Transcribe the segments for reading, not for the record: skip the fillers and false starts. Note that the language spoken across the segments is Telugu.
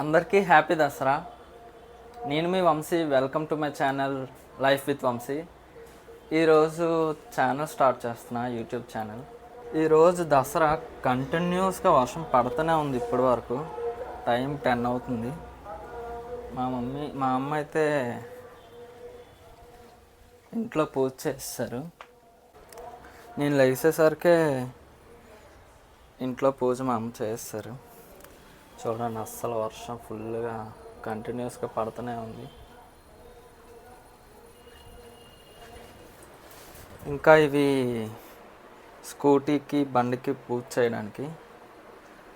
అందరికీ హ్యాపీ దసరా. నేను మీ Vamshi. Welcome to my channel life with Vamshi. ఈరోజు ఛానల్ స్టార్ట్ చేస్తున్నా, యూట్యూబ్ ఛానల్. ఈరోజు దసరా కంటిన్యూస్గా వర్షం పడుతూనే ఉంది. ఇప్పటి వరకు టైం 10 అవుతుంది. మా అమ్మ అయితే ఇంట్లో పూజ చేస్తారు. నేను లేచేసరికే ఇంట్లో పూజ మా అమ్మ చేస్తారు. చూడండి, అస్సలు వర్షం ఫుల్గా కంటిన్యూస్గా పడుతూనే ఉంది. ఇంకా ఇవి స్కూటీకి బండికి పూజ చేయడానికి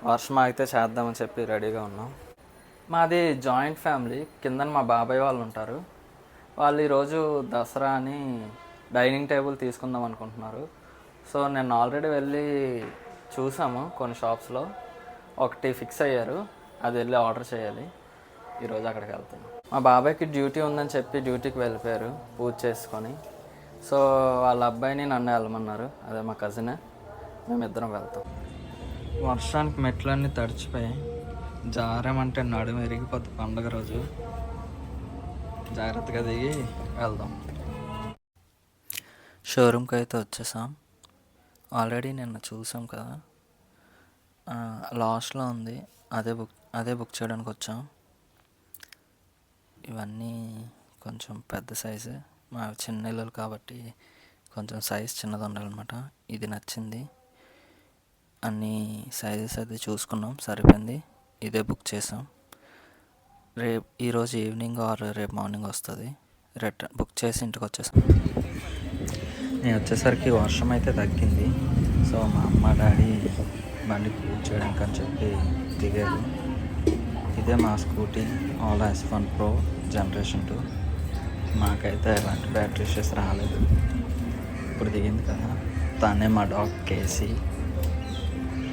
వర్షం ఆగితే చేద్దామని చెప్పి రెడీగా ఉన్నాం. మాది జాయింట్ ఫ్యామిలీ. కింద మా బాబాయ్ వాళ్ళు ఉంటారు. వాళ్ళు ఈరోజు దసరా అని డైనింగ్ టేబుల్ తీసుకుందాం అనుకుంటున్నారు. సో నేను ఆల్రెడీ వెళ్ళి చూసాము కొన్ని షాప్స్లో. ఒకటి ఫిక్స్ అయ్యారు, అది వెళ్ళి ఆర్డర్ చేయాలి. ఈరోజు అక్కడికి వెళ్తున్నాం. మా బాబాయ్కి డ్యూటీ ఉందని చెప్పి డ్యూటీకి వెళ్ళిపోయారు పూజ చేసుకొని. సో వాళ్ళ అబ్బాయిని నన్ను వెళ్ళమన్నారు. అదే మా కజిన్. మేమిద్దరం వెళ్తాం. వర్షానికి మెట్లన్నీ తడిచిపోయాయి. జారేమంటే నడుము విరిగిపోతుంది. పండుగ రోజు జాగ్రత్తగా దిగి వెళ్దాం. షోరూమ్కి అయితే వచ్చేసాం. ఆల్రెడీ నిన్న చూసాం కదా, లాస్ట్లో ఉంది. అదే బుక్ చేయడానికి వచ్చాం. ఇవన్నీ కొంచెం పెద్ద సైజు. మా చిన్న ఇల్లులు కాబట్టి కొంచెం సైజ్ చిన్నది ఉండాలన్నమాట. ఇది నచ్చింది. అన్ని సైజెస్ అది చూసుకున్నాం, సరిపోయింది. ఇదే బుక్ చేసాం. ఈరోజు ఈవినింగ్ ఆర్ రేపు మార్నింగ్ వస్తుంది. బుక్ చేసి ఇంటికి వచ్చేసాం. నేను వచ్చేసరికి వర్షం అయితే తగ్గింది. సో మా అమ్మ డాడీ బండి పూజ చేయడానికి అని చెప్పి దిగారు. ఇదే మా scooty all S1 Pro generation 2. మాకైతే ఎలాంటి బ్యాటరీ ఇష్యూస్ రాలేదు. ఇప్పుడు దిగింది కదా. తనే మా డాగ్ కేసీ.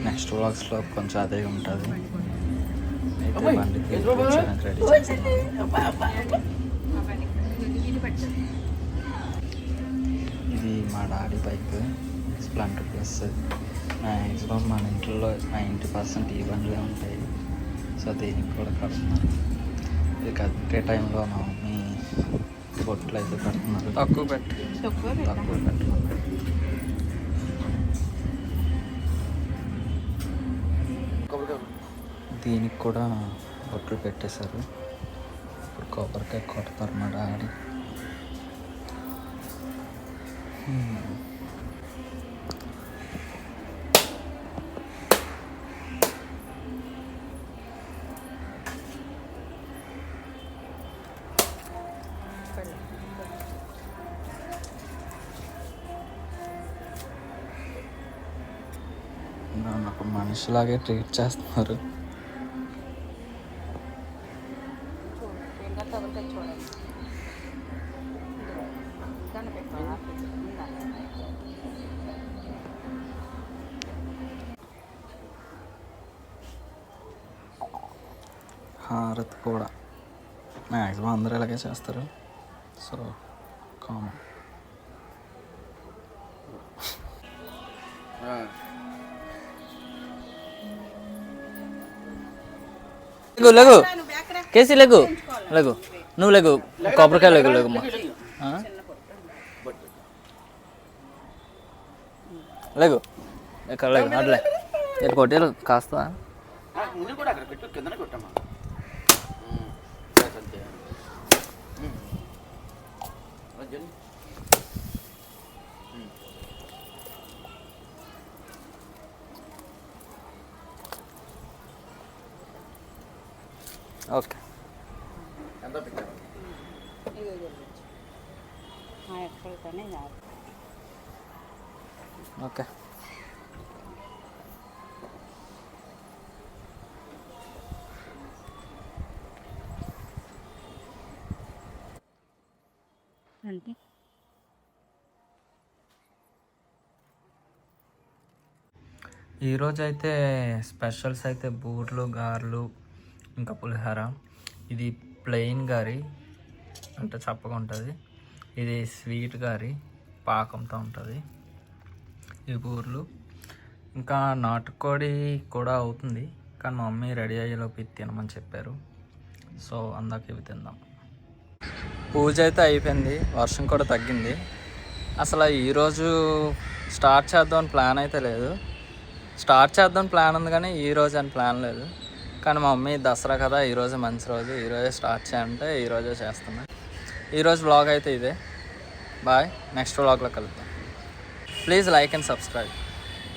నెక్స్ట్ వ్లాగ్స్లో కొంచెం అదే ఉంటుంది. అయితే బండికి పూజ చేయడానికి రెడీ చేస్తున్నాం. ఇది మా daddy bike, Splendor plus. Maximum మన ఇంట్లో 90% ఈ బండ్లే ఉంటాయి. సో దీనికి కూడా కడుతున్నారు. ఇది కట్టే టైంలో మా మమ్మీ బొట్లు అయితే కడుతున్నారు. తక్కువ పెట్టు. దీనికి కూడా బొట్లు పెట్టేశారు. ఇప్పుడు కొబ్బరికాయ కొడతారు మా డాడీ. నాకు మనిషిలాగే ట్రీట్ చేస్తున్నారు. హారతి కూడా మ్యాక్సిమం అందరూ ఇలాగే చేస్తారు. So common. లెగు కేసీ, లెగు నువ్వు లెగు. కొబ్బరికాయ లెగుమ్మా. లెగు ఎక్కడ లెగు అట్లే కొట్టేలు కాస్త. Okay, okay. ఈరోజు అయితే స్పెషల్స్ అయితే బూర్లు, గారెలు, ఇంకా పులిహోర. ఇది ప్లెయిన్ గారి అంటే చప్పగా ఉంటుంది. ఇది స్వీట్ గారి పాకంతో ఉంటుంది. ఈ బూర్లు ఇంకా నాటుకోడి కూడా అవుతుంది. కానీ మా మమ్మీ రెడీ అయ్యేలోపు ఇది తినమని చెప్పారు. సో అందాక ఇవి తిందాం. పూజ అయితే అయిపోయింది, వర్షం కూడా తగ్గింది. అసలు ఈరోజు స్టార్ట్ చేద్దామని ప్లాన్ అయితే లేదు. స్టార్ట్ చేద్దామని ప్లాన్ ఉంది కానీ ఈరోజు అని ప్లాన్ లేదు. కానీ మా మమ్మీ దసరా కదా, ఈరోజు మంచి రోజు, ఈరోజే స్టార్ట్ చేయంటే ఈరోజే చేస్తున్నా. ఈరోజు వ్లాగ్ అయితే ఇదే. బాయ్, నెక్స్ట్ వ్లాగ్లో కలుద్దాం. Please like and subscribe.